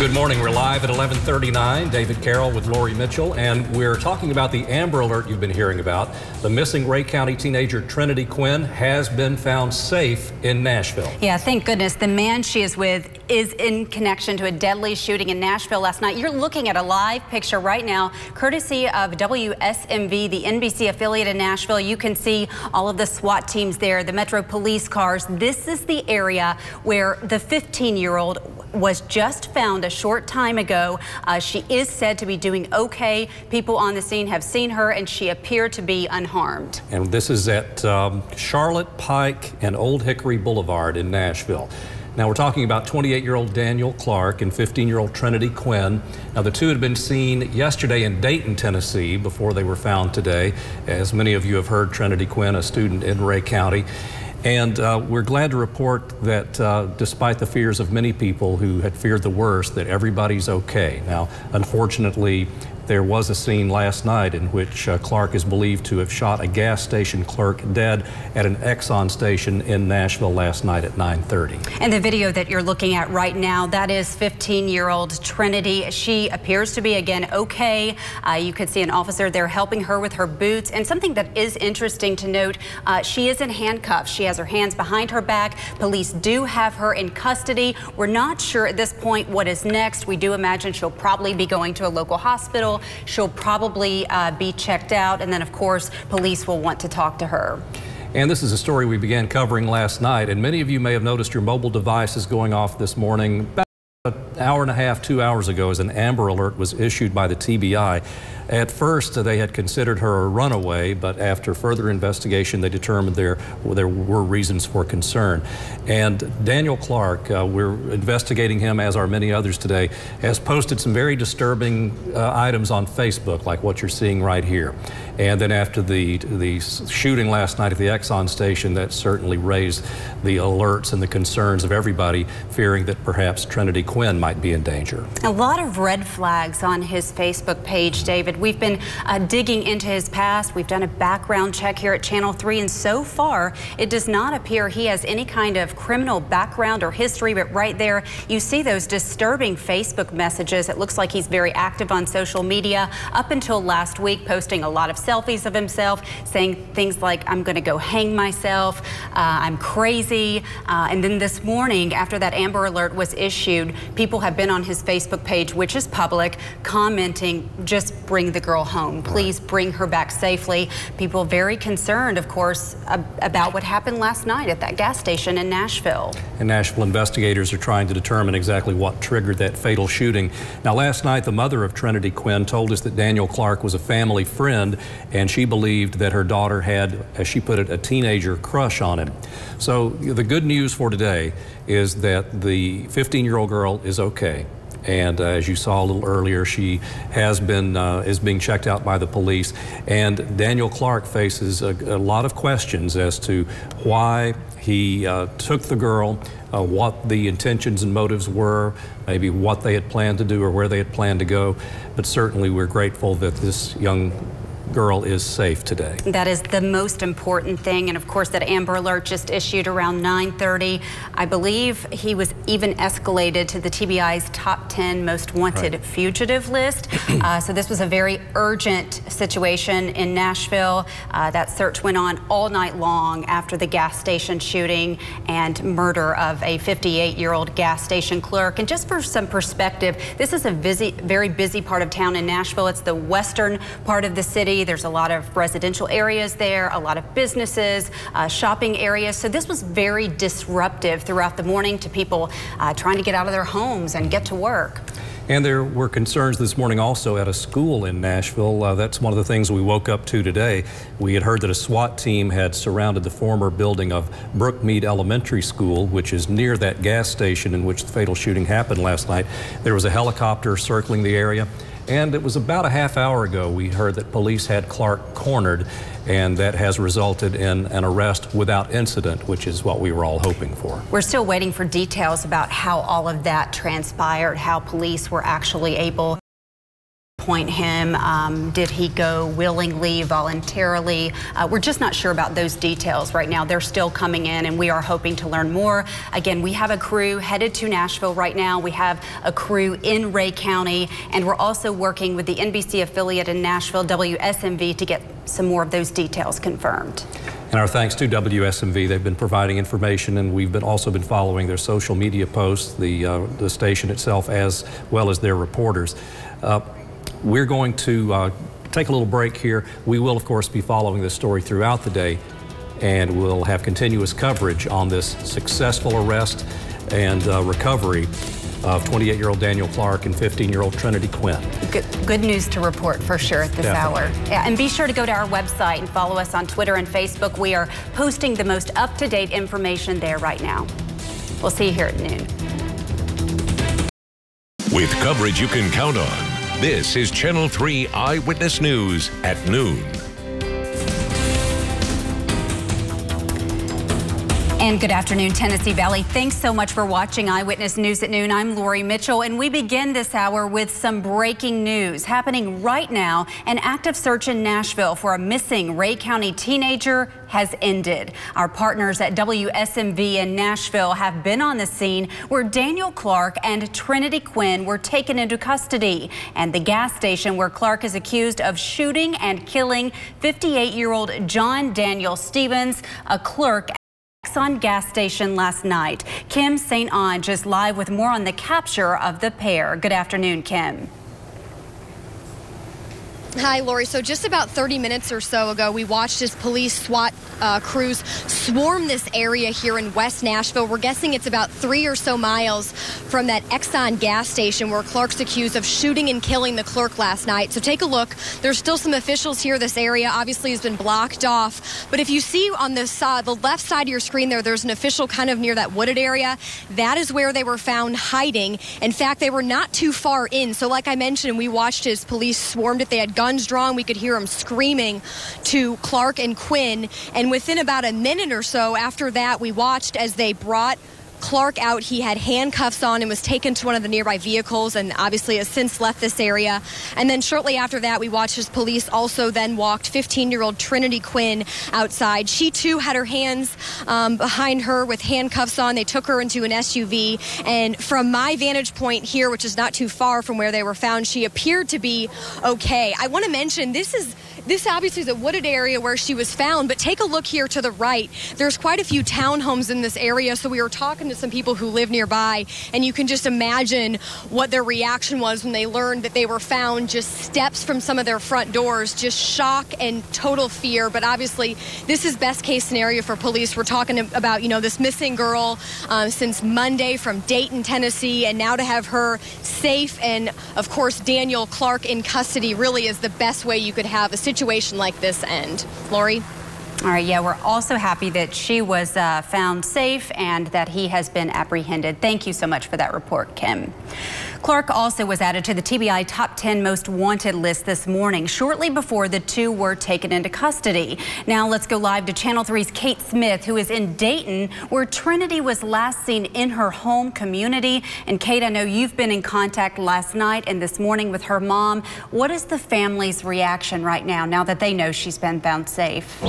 Good morning. We're live at 11:39. David Carroll with Lori Mitchell, and we're talking about the Amber Alert you've been hearing about. The missing Ray County teenager Trinity Quinn has been found safe in Nashville. Yeah, thank goodness. The man she is with is in connection to a deadly shooting in Nashville last night. You're looking at a live picture right now, courtesy of WSMV, the NBC affiliate in Nashville. You can see all of the SWAT teams there, the Metro police cars. This is the area where the 15-year-old was just found a short time ago. She is said to be doing okay. People on the scene have seen her, and she appeared to be unharmed. And this is at Charlotte Pike and Old Hickory Boulevard in Nashville. Now we're talking about 28-year-old Daniel Clark and 15-year-old Trinity Quinn. Now the two had been seen yesterday in Dayton, Tennessee before they were found today. As many of you have heard, Trinity Quinn, a student in Ray County. And we're glad to report that despite the fears of many people who had feared the worst, that everybody's okay. Now, unfortunately, there was a scene last night in which Clark is believed to have shot a gas station clerk dead at an Exxon station in Nashville last night at 9:30. And the video that you're looking at right now, that is 15-year-old Trinity. She appears to be, again, okay. You could see an officer there helping her with her boots. And something that is interesting to note, she is in handcuffs. She has her hands behind her back. Police do have her in custody. We're not sure at this point what is next. We do imagine she'll probably be going to a local hospital. She'll probably be checked out, and then of course police will want to talk to her. And this is a story we began covering last night, and many of you may have noticed your mobile devices going off this morning. About an hour and a half, 2 hours ago, as an Amber Alert was issued by the TBI. At first, they had considered her a runaway, but after further investigation, they determined there were reasons for concern. And Daniel Clark, we're investigating him, as are many others today, has posted some very disturbing items on Facebook, like what you're seeing right here. And then after the shooting last night at the Exxon station, that certainly raised the alerts and the concerns of everybody, fearing that perhaps Trinity Quinn might be in danger. A lot of red flags on his Facebook page, David. We've been digging into his past. We've done a background check here at Channel 3, and so far it does not appear he has any kind of criminal background or history. But right there you see those disturbing Facebook messages. It looks like he's very active on social media up until last week, posting a lot of selfies of himself, saying things like, "I'm going to go hang myself, I'm crazy." And then this morning, after that Amber Alert was issued, people have been on his Facebook page, which is public, commenting, "Just bring the girl home. Please bring her back safely." People very concerned, of course, about what happened last night at that gas station in Nashville. And Nashville investigators are trying to determine exactly what triggered that fatal shooting. Now, last night, the mother of Trinity Quinn told us that Daniel Clark was a family friend, and she believed that her daughter had, as she put it, a teenager crush on him. So the good news for today is that the 15-year-old girl is okay. And as you saw a little earlier, she has been is being checked out by the police. And Daniel Clark faces a lot of questions as to why he took the girl, what the intentions and motives were, maybe what they had planned to do or where they had planned to go. But certainly we're grateful that this young girl is safe today. That is the most important thing. And of course, that Amber Alert just issued around 9:30. I believe he was even escalated to the TBI's top 10 most wanted fugitive list. So this was a very urgent situation in Nashville. That search went on all night long after the gas station shooting and murder of a 58-year-old gas station clerk. And just for some perspective, this is a very busy part of town in Nashville. It's the western part of the city. There's a lot of residential areas there, a lot of businesses, shopping areas. So this was very disruptive throughout the morning to people trying to get out of their homes and get to work. And there were concerns this morning also at a school in Nashville. That's one of the things we woke up to today. We had heard that a SWAT team had surrounded the former building of Brookmead Elementary School, which is near that gas station in which the fatal shooting happened last night. There was a helicopter circling the area. And it was about a half hour ago we heard that police had Clark cornered, and that has resulted in an arrest without incident, which is what we were all hoping for. We're still waiting for details about how all of that transpired, how police were actually able pinpoint him. Did he go willingly, voluntarily? We're just not sure about those details right now. They're still coming in, and we are hoping to learn more. Again, we have a crew headed to Nashville right now. We have a crew in Ray County, and we're also working with the NBC affiliate in Nashville, WSMV, to get some more of those details confirmed. And our thanks to WSMV. They've been providing information, and we've also been following their social media posts, the station itself, as well as their reporters. We're going to take a little break here. We will, of course, be following this story throughout the day, and we'll have continuous coverage on this successful arrest and recovery of 28-year-old Daniel Clark and 15-year-old Trinity Quinn. Good news to report for sure at this hour. Yeah, and be sure to go to our website and follow us on Twitter and Facebook. We are posting the most up-to-date information there right now. We'll see you here at noon. With coverage you can count on, this is Channel 3 Eyewitness News at noon. And good afternoon, Tennessee Valley. Thanks so much for watching Eyewitness News at noon. I'm Lori Mitchell, and we begin this hour with some breaking news happening right now. An active search in Nashville for a missing Ray County teenager has ended. Our partners at WSMV in Nashville have been on the scene where Daniel Clark and Trinity Quinn were taken into custody, and the gas station where Clark is accused of shooting and killing 58-year-old John Daniel Stevens, a clerk Exxon gas station last night. Kim St. Onge is live with more on the capture of the pair. Good afternoon, Kim. Hi, Lori. So just about 30 minutes or so ago, we watched as police SWAT crews swarm this area here in West Nashville. We're guessing it's about 3 or so miles from that Exxon gas station where Clark's accused of shooting and killing the clerk last night. So take a look. There's still some officials here. This area obviously has been blocked off. But if you see on this the left side of your screen there's an official kind of near that wooded area. That is where they were found hiding. In fact, they were not too far in. So like I mentioned, we watched as police swarmed it. They had guns drawn. We could hear them screaming to Clark and Quinn. And within about a minute or so after that, we watched as they brought Clark out. He had handcuffs on and was taken to one of the nearby vehicles, and obviously has since left this area. And then shortly after that, we watched as police also then walked 15-year-old Trinity Quinn outside. She too had her hands behind her with handcuffs on. They took her into an SUV, and from my vantage point here, which is not too far from where they were found, she appeared to be okay. I want to mention this obviously is a wooded area where she was found, but take a look here to the right. There's quite a few townhomes in this area, so we were talking to some people who live nearby, and you can just imagine what their reaction was when they learned that they were found just steps from some of their front doors. Just shock and total fear. But obviously, this is best case scenario for police. We're talking about, this missing girl since Monday from Dayton, Tennessee, and now to have her safe and, of course, Daniel Clark in custody really is the best way you could have a situation like this end. Lori? All right, yeah, we're also happy that she was found safe and that he has been apprehended. Thank you so much for that report, Kim. Clark also was added to the TBI Top 10 Most Wanted list this morning, shortly before the two were taken into custody. Now let's go live to Channel 3's Kate Smith, who is in Dayton, where Trinity was last seen in her home community. And Kate, I know you've been in contact last night and this morning with her mom. What is the family's reaction right now that they know she's been found safe?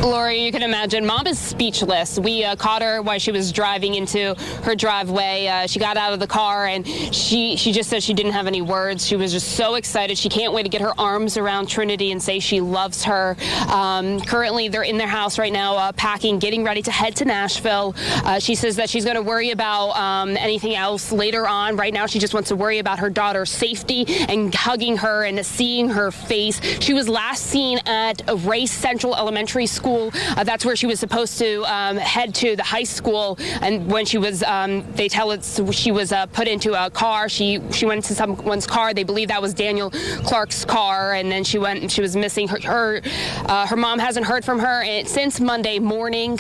Lori, you can imagine, Mom is speechless. We caught her while she was driving into her driveway. She got out of the car and she just said she didn't have any words. She was just so excited. She can't wait to get her arms around Trinity and say she loves her. Currently, they're in their house right now, packing, getting ready to head to Nashville. She says that she's going to worry about anything else later on. Right now, she just wants to worry about her daughter's safety and hugging her and seeing her face. She was last seen at Race Central Elementary School. That's where she was supposed to head to the high school, and when she was, they tell us she was put into a car. She went into someone's car. They believe that was Daniel Clark's car, and then she went and she was missing. Her mom hasn't heard from her since Monday morning.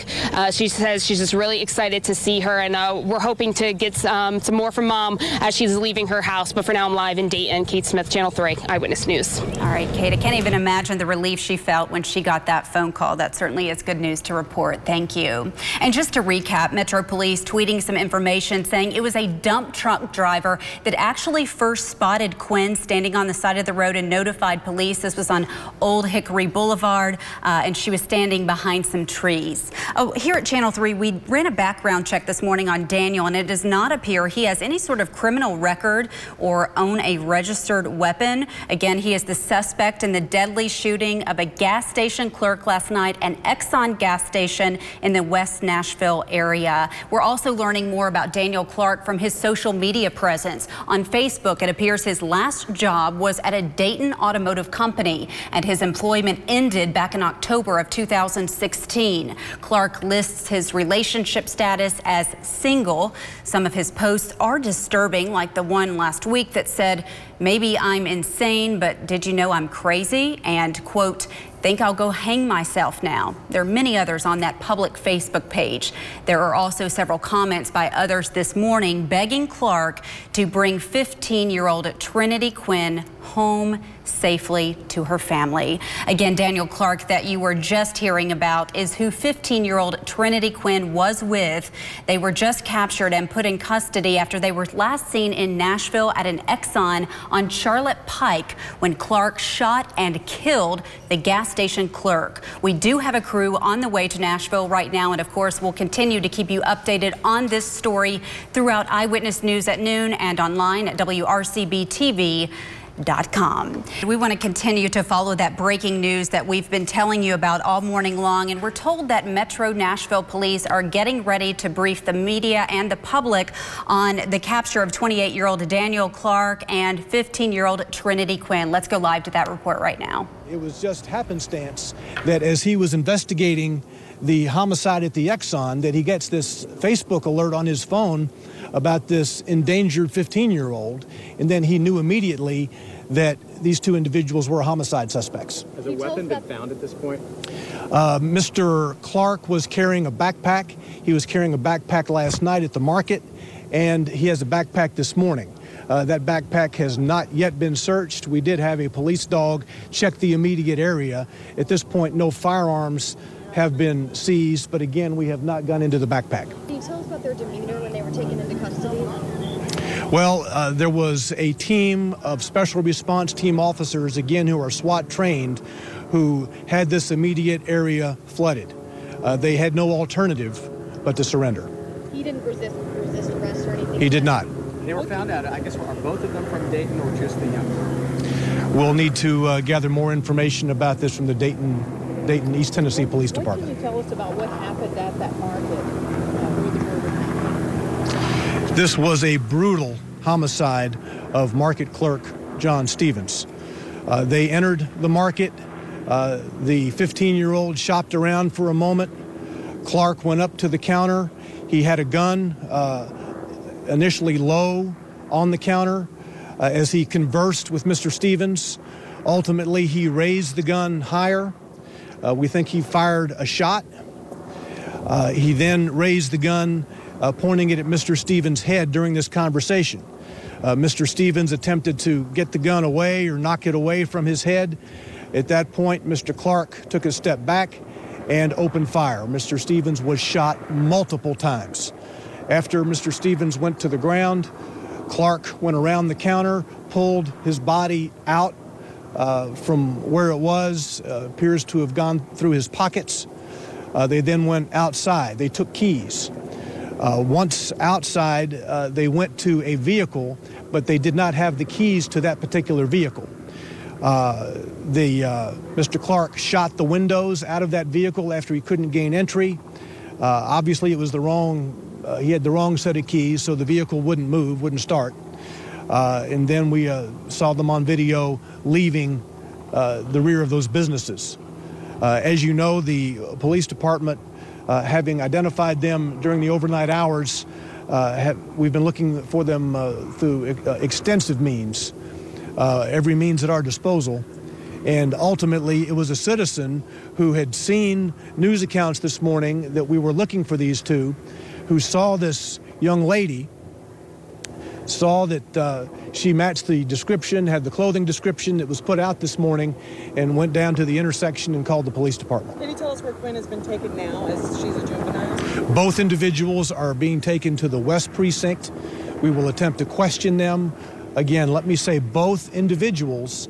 She says she's just really excited to see her, and we're hoping to get some more from Mom as she's leaving her house. But for now, I'm live in Dayton. Kate Smith, Channel 3 Eyewitness News. All right, Kate, I can't even imagine the relief she felt when she got that phone call. That's certainly is good news to report. Thank you. And just to recap, Metro Police tweeting some information saying it was a dump truck driver that actually first spotted Quinn standing on the side of the road and notified police. This was on Old Hickory Boulevard, and she was standing behind some trees. Oh, here at Channel 3, we ran a background check this morning on Daniel, and it does not appear he has any sort of criminal record or own a registered weapon. Again, he is the suspect in the deadly shooting of a gas station clerk last night, an Exxon gas station in the West Nashville area. We're also learning more about Daniel Clark from his social media presence. On Facebook, it appears his last job was at a Dayton automotive company, and his employment ended back in October of 2016. Clark lists his relationship status as single. Some of his posts are disturbing, like the one last week that said, "Maybe I'm insane, but did you know I'm crazy?" And quote, "Think I'll go hang myself now." There are many others on that public Facebook page. There are also several comments by others this morning begging Clark to bring 15-year-old Trinity Quinn home safely to her family. Again, Daniel Clark that you were just hearing about is who 15-year-old Trinity Quinn was with. They were just captured and put in custody after they were last seen in Nashville at an Exxon on Charlotte Pike when Clark shot and killed the gas station clerk. We do have a crew on the way to Nashville right now, and of course we'll continue to keep you updated on this story throughout Eyewitness News at noon and online at WRCBTV.com. We want to continue to follow that breaking news that we've been telling you about all morning long, and we're told that Metro Nashville Police are getting ready to brief the media and the public on the capture of 28-year-old Daniel Clark and 15-year-old Trinity Quinn. Let's go live to that report right now. It was just happenstance that as he was investigating the homicide at the Exxon that he gets this Facebook alert on his phone about this endangered 15-year-old, and then he knew immediately that these two individuals were homicide suspects. Has a weapon been found at this point? Mr. Clark was carrying a backpack. He was carrying a backpack last night at the market, and he has a backpack this morning. That backpack has not yet been searched. We did have a police dog check the immediate area. At this point, no firearms have been seized, but again, we have not gone into the backpack. Can you tell us about their demeanor when they were taken into custody? Well, there was a team of special response team officers, again, who are SWAT trained, who had this immediate area flooded. They had no alternative but to surrender. He didn't resist arrest or anything? He did not. They were found out, I guess, are both of them from Dayton or just the young? We'll need to gather more information about this from the Dayton East Tennessee Police Department. What can you tell us about what happened at that market where the murder happened? This was a brutal homicide of market clerk John Stevens. They entered the market. The 15-year-old shopped around for a moment. Clark went up to the counter. He had a gun initially low on the counter as he conversed with Mr. Stevens. Ultimately, he raised the gun higher. We think he fired a shot. He then raised the gun, pointing it at Mr. Stevens' head during this conversation. Mr. Stevens attempted to get the gun away or knock it away from his head. At that point, Mr. Clark took a step back and opened fire. Mr. Stevens was shot multiple times. After Mr. Stevens went to the ground, Clark went around the counter, pulled his body out from where it was, appears to have gone through his pockets. They then went outside. They took keys. Once outside, they went to a vehicle, but they did not have the keys to that particular vehicle. Mr. Clark shot the windows out of that vehicle after he couldn't gain entry. Obviously, it was he had the wrong set of keys, so the vehicle wouldn't move, wouldn't start. And then we saw them on video leaving the rear of those businesses. As you know, the police department, having identified them during the overnight hours, we've been looking for them through extensive means, every means at our disposal. And ultimately, it was a citizen who had seen news accounts this morning that we were looking for these two, who saw this young lady saw that she matched the description, had the clothing description that was put out this morning, and went down to the intersection and called the police department. Can you tell us where Quinn has been taken now, as she's a juvenile? Both individuals are being taken to the West Precinct. We will attempt to question them. Again, let me say both individuals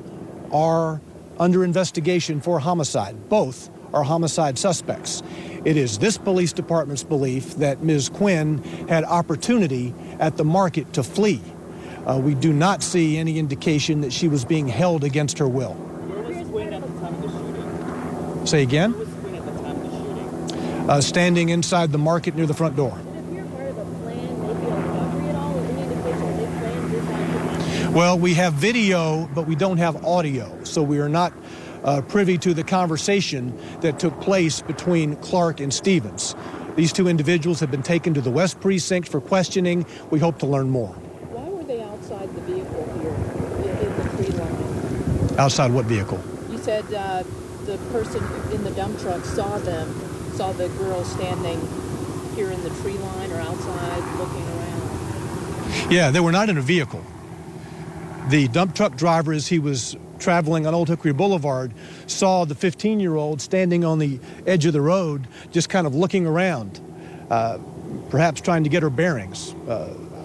are under investigation for homicide. Both are homicide suspects. It is this police department's belief that Ms. Quinn had opportunity at the market to flee. We do not see any indication that she was being held against her will. Where was Quinn at the time of the shooting? Say again? Where was Quinn at the time of the shooting? Standing inside the market near the front door. Well, we have video, but we don't have audio, so we are not privy to the conversation that took place between Clark and Stevens. These two individuals have been taken to the West Precinct for questioning. We hope to learn more. Why were they outside the vehicle here in the tree line? Outside what vehicle? You said the person in the dump truck saw the girl standing here in the tree line or outside looking around. Yeah, they were not in a vehicle. The dump truck driver, as he was traveling on Old Hickory Boulevard, saw the 15-year-old standing on the edge of the road, just kind of looking around, perhaps trying to get her bearings.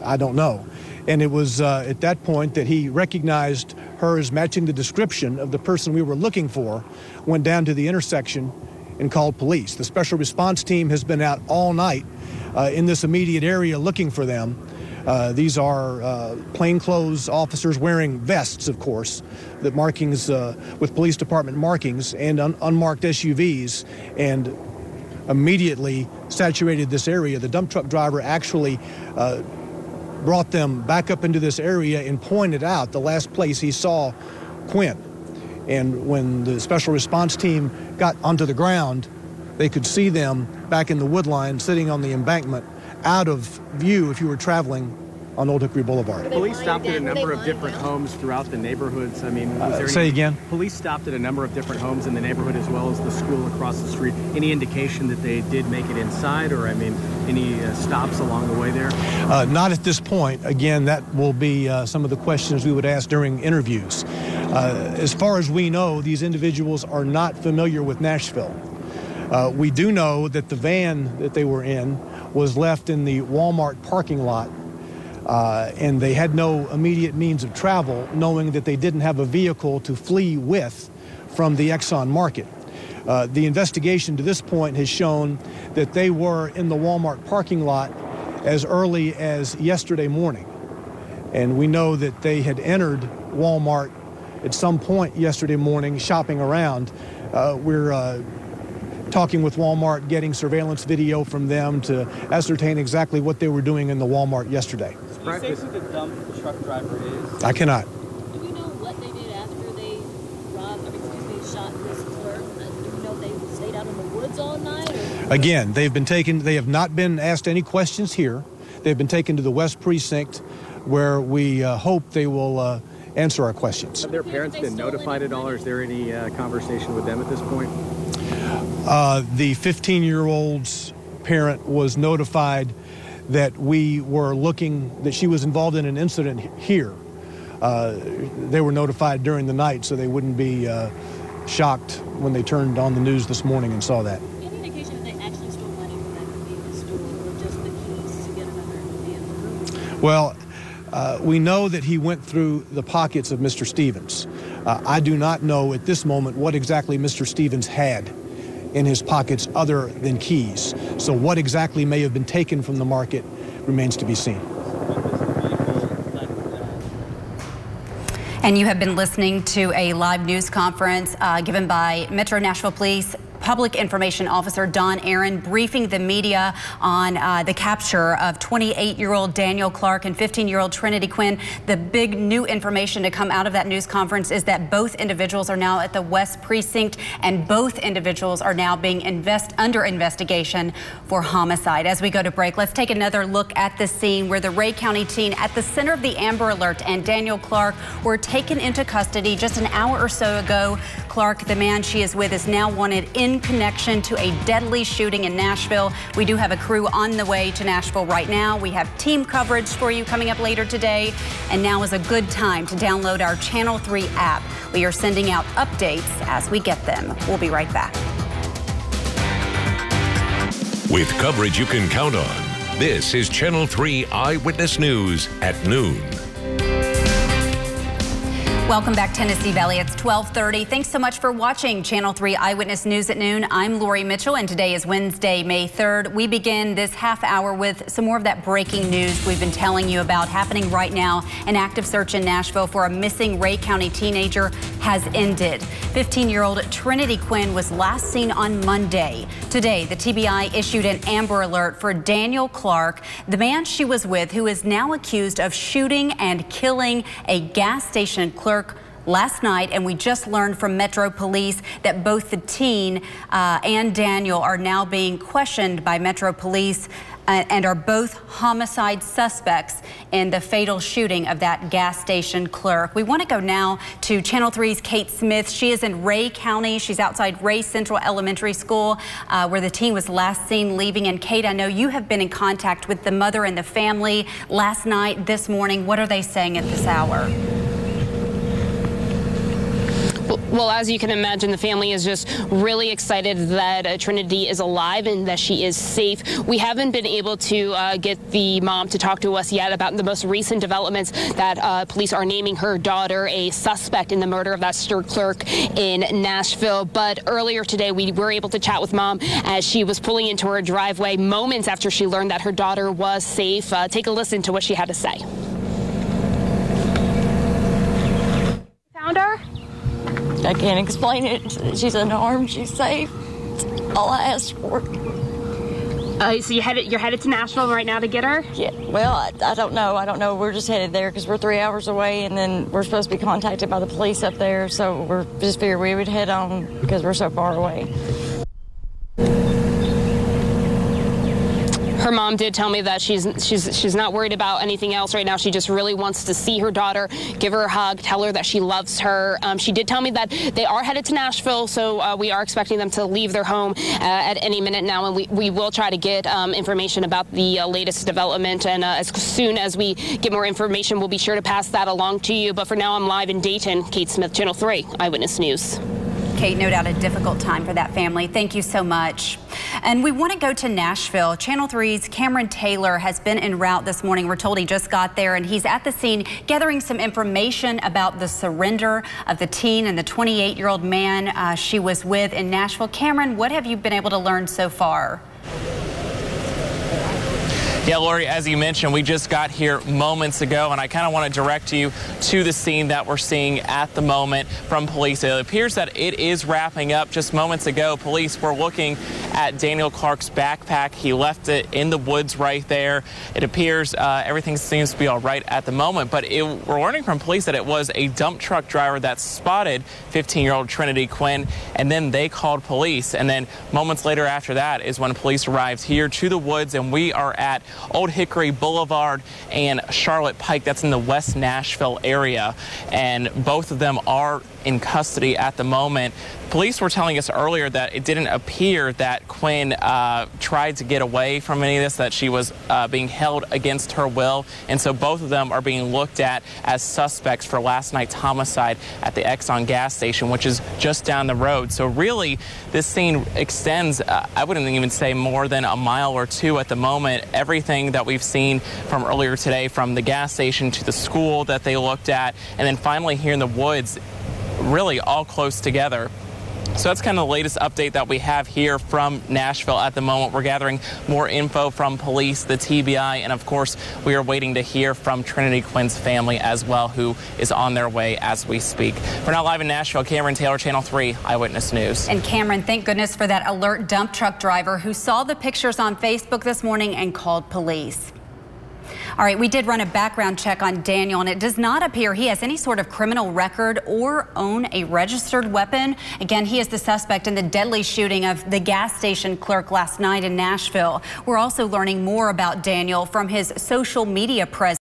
I don't know. And it was at that point that he recognized her as matching the description of the person we were looking for, went down to the intersection and called police. The special response team has been out all night in this immediate area looking for them. These are plainclothes officers wearing vests, of course, that markings with police department markings, and unmarked SUVs, and immediately saturated this area. The dump truck driver actually brought them back up into this area and pointed out the last place he saw Quinn. And when the special response team got onto the ground, they could see them back in the wood line sitting on the embankment, out of view if you were traveling on Old Hickory Boulevard. Police stopped at a number of different homes throughout the neighborhoods. I mean, was there say again? Police stopped at a number of different homes in the neighborhood as well as the school across the street. Any indication that they did make it inside, or, I mean, any stops along the way there? Not at this point. Again, that will be some of the questions we would ask during interviews. As far as we know, these individuals are not familiar with Nashville. We do know that the van that they were in was left in the Walmart parking lot, and they had no immediate means of travel, knowing that they didn't have a vehicle to flee with from the Exxon market. The investigation to this point has shown that they were in the Walmart parking lot as early as yesterday morning. And we know that they had entered Walmart at some point yesterday morning shopping around. We're talking with Walmart, getting surveillance video from them to ascertain exactly what they were doing in the Walmart yesterday. Can you say who the dump truck driver is? I cannot. Do we know what they did after they shot this clerk? Do we know if they stayed out in the woods all night? Or? Again, they have not been asked any questions here. They've been taken to the West Precinct, where we hope they will answer our questions. Have their parents been notified at all, or is there any conversation with them at this point? The 15-year-old's parent was notified that we were looking, that she was involved in an incident here. They were notified during the night, so they wouldn't be shocked when they turned on the news this morning and saw that. Any indication that they actually stole money from that convenience store, or just the keys to get another vehicle? Well, we know that he went through the pockets of Mr. Stevens. I do not know at this moment what exactly Mr. Stevens had in his pockets other than keys. So what exactly may have been taken from the market remains to be seen. And you have been listening to a live news conference given by Metro Nashville Police Public Information Officer Don Aaron, briefing the media on the capture of 28-year-old Daniel Clark and 15-year-old Trinity Quinn. The big new information to come out of that news conference is that both individuals are now at the West Precinct, and both individuals are now being under investigation for homicide. As we go to break, let's take another look at the scene where the Ray County teen at the center of the Amber Alert and Daniel Clark were taken into custody just an hour or so ago. Clark, the man she is with, is now wanted in in connection to a deadly shooting in Nashville. We do have a crew on the way to Nashville right now. We have team coverage for you coming up later today. And now is a good time to download our Channel 3 app. We are sending out updates as we get them. We'll be right back. With coverage you can count on, this is Channel 3 Eyewitness News at noon. Welcome back, Tennessee Valley. It's 12:30. Thanks so much for watching Channel 3 Eyewitness News at noon. I'm Lori Mitchell, and today is Wednesday, May 3rd. We begin this half hour with some more of that breaking news we've been telling you about happening right now. An active search in Nashville for a missing Ray County teenager has ended. 15-year-old Trinity Quinn was last seen on Monday. Today, the TBI issued an Amber Alert for Daniel Clark, the man she was with, who is now accused of shooting and killing a gas station clerk last night. And we just learned from Metro Police that both the teen and Daniel are now being questioned by Metro Police and are both homicide suspects in the fatal shooting of that gas station clerk. We want to go now to Channel 3's Kate Smith. She is in Ray County. She's outside Ray Central Elementary School where the teen was last seen leaving. And Kate, I know you have been in contact with the mother and the family last night, this morning. What are they saying at this hour? Well, as you can imagine, the family is just really excited that Trinity is alive and that she is safe. We haven't been able to get the mom to talk to us yet about the most recent developments that police are naming her daughter a suspect in the murder of that store clerk in Nashville. But earlier today, we were able to chat with mom as she was pulling into her driveway moments after she learned that her daughter was safe. Take a listen to what she had to say. Found her? I can't explain it. She's unharmed. She's safe. That's all I asked for. So you're headed to Nashville right now to get her? Yeah. Well, I don't know. I don't know. We're just headed there because we're 3 hours away, and then we're supposed to be contacted by the police up there. So we're just figured we would head on because we're so far away. Her mom did tell me that she's not worried about anything else right now. She just really wants to see her daughter, give her a hug, tell her that she loves her. She did tell me that they are headed to Nashville, so we are expecting them to leave their home at any minute now, and we will try to get information about the latest development, and as soon as we get more information, we'll be sure to pass that along to you. But for now, I'm live in Dayton. Kate Smith, Channel 3 Eyewitness News. Kate, no doubt a difficult time for that family. Thank you so much. And we want to go to Nashville. Channel 3's Cameron Taylor has been en route this morning. We're told he just got there, and he's at the scene gathering some information about the surrender of the teen and the 28-year-old man she was with in Nashville. Cameron, what have you been able to learn so far? Yeah, Lori, as you mentioned, we just got here moments ago, and I kind of want to direct you to the scene that we're seeing at the moment from police. It appears that it is wrapping up. Just moments ago, police were looking at Daniel Clark's backpack. He left it in the woods right there. It appears everything seems to be all right at the moment, but we're learning from police that it was a dump truck driver that spotted 15-year-old Trinity Quinn, and then they called police. And then moments later after that is when police arrived here to the woods, and we are at Old Hickory Boulevard and Charlotte Pike. That's in the West Nashville area, and both of them are in custody at the moment. Police were telling us earlier that it didn't appear that Quinn tried to get away from any of this, that she was being held against her will, and so both of them are being looked at as suspects for last night's homicide at the Exxon gas station, which is just down the road. So really, this scene extends, I wouldn't even say more than a mile or two at the moment. Everything that we've seen from earlier today, from the gas station to the school that they looked at, and then finally here in the woods, really all close together. So that's kind of the latest update that we have here from Nashville at the moment. We're gathering more info from police, the TBI, and of course, we are waiting to hear from Trinity Quinn's family as well, who is on their way as we speak. We're now live in Nashville. Cameron Taylor, Channel 3 Eyewitness News. And Cameron, thank goodness for that alert dump truck driver who saw the pictures on Facebook this morning and called police. All right, we did run a background check on Daniel, and it does not appear he has any sort of criminal record or own a registered weapon. Again, he is the suspect in the deadly shooting of the gas station clerk last night in Nashville. We're also learning more about Daniel from his social media presence.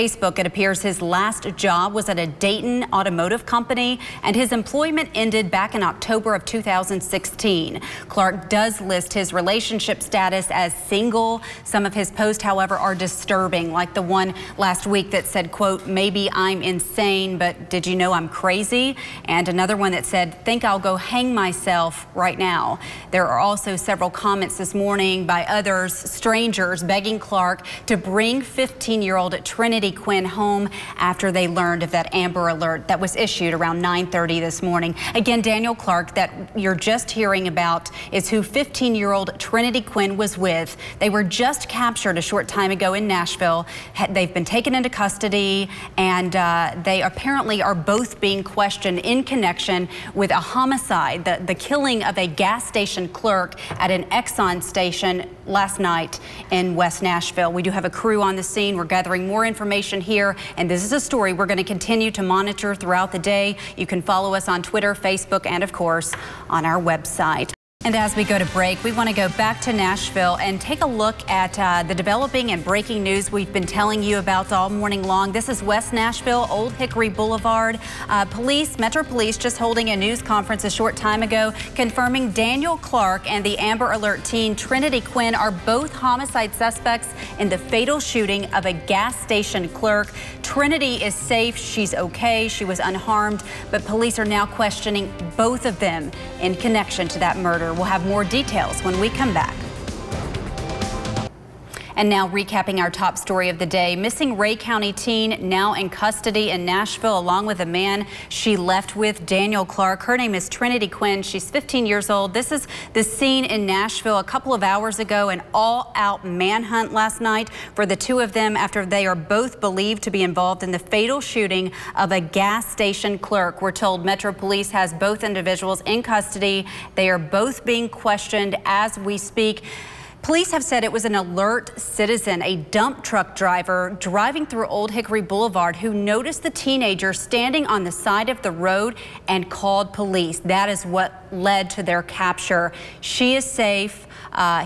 Facebook, it appears his last job was at a Dayton automotive company, and his employment ended back in October of 2016. Clark does list his relationship status as single. Some of his posts, however, are disturbing, like the one last week that said, quote, "Maybe I'm insane, but did you know I'm crazy?" And another one that said, "Think I'll go hang myself right now." There are also several comments this morning by others, strangers, begging Clark to bring 15-year-old Trinity Quinn home after they learned of that Amber Alert that was issued around 9:30 this morning. Again, Daniel Clark, that you're just hearing about, is who 15-year-old Trinity Quinn was with. They were just captured a short time ago in Nashville. They've been taken into custody, and they apparently are both being questioned in connection with a homicide, the killing of a gas station clerk at an Exxon station last night in West Nashville. We do have a crew on the scene. We're gathering more information here, and this is a story we're going to continue to monitor throughout the day. You can follow us on Twitter, Facebook, and of course on our website. And as we go to break, we want to go back to Nashville and take a look at the developing and breaking news we've been telling you about all morning long. This is West Nashville, Old Hickory Boulevard. Metro Police just holding a news conference a short time ago confirming Daniel Clark and the Amber Alert teen Trinity Quinn are both homicide suspects in the fatal shooting of a gas station clerk. Trinity is safe. She's okay. She was unharmed, but police are now questioning both of them in connection to that murder. We'll have more details when we come back. And now recapping our top story of the day. Missing Ray County teen now in custody in Nashville along with a man she left with, Daniel Clark. Her name is Trinity Quinn. She's 15 years old. This is the scene in Nashville a couple of hours ago. An all-out manhunt last night for the two of them after they are both believed to be involved in the fatal shooting of a gas station clerk. We're told Metro Police has both individuals in custody. They are both being questioned as we speak. Police have said it was an alert citizen, a dump truck driver driving through Old Hickory Boulevard, who noticed the teenager standing on the side of the road and called police. That is what led to their capture. She is safe.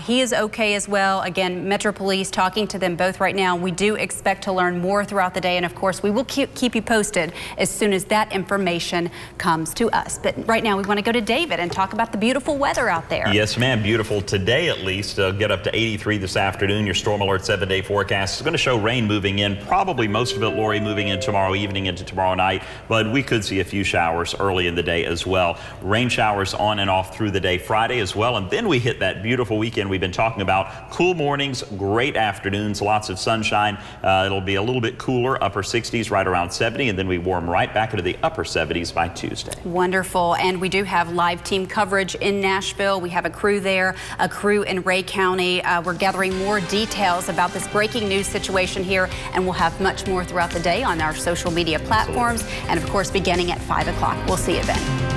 He is okay as well. Again, Metro Police talking to them both right now. We do expect to learn more throughout the day, and of course we will keep you posted as soon as that information comes to us. But right now we want to go to David and talk about the beautiful weather out there. Yes, ma'am. Beautiful today, at least. Get up to 83 this afternoon. Your Storm Alert 7-day forecast is going to show rain moving in, probably most of it, Lori, moving in tomorrow evening into tomorrow night, but we could see a few showers early in the day as well. Rain showers on and off through the day Friday as well, and then we hit that beautiful weekend we've been talking about. Cool mornings, great afternoons, lots of sunshine. It'll be a little bit cooler, upper 60s, right around 70, and then we warm right back into the upper 70s by Tuesday. Wonderful. And we do have live team coverage in Nashville. We have a crew there, a crew in Ray County. We're gathering more details about this breaking news situation here, and we'll have much more throughout the day on our social media platforms, and of course beginning at 5 o'clock. We'll see you then.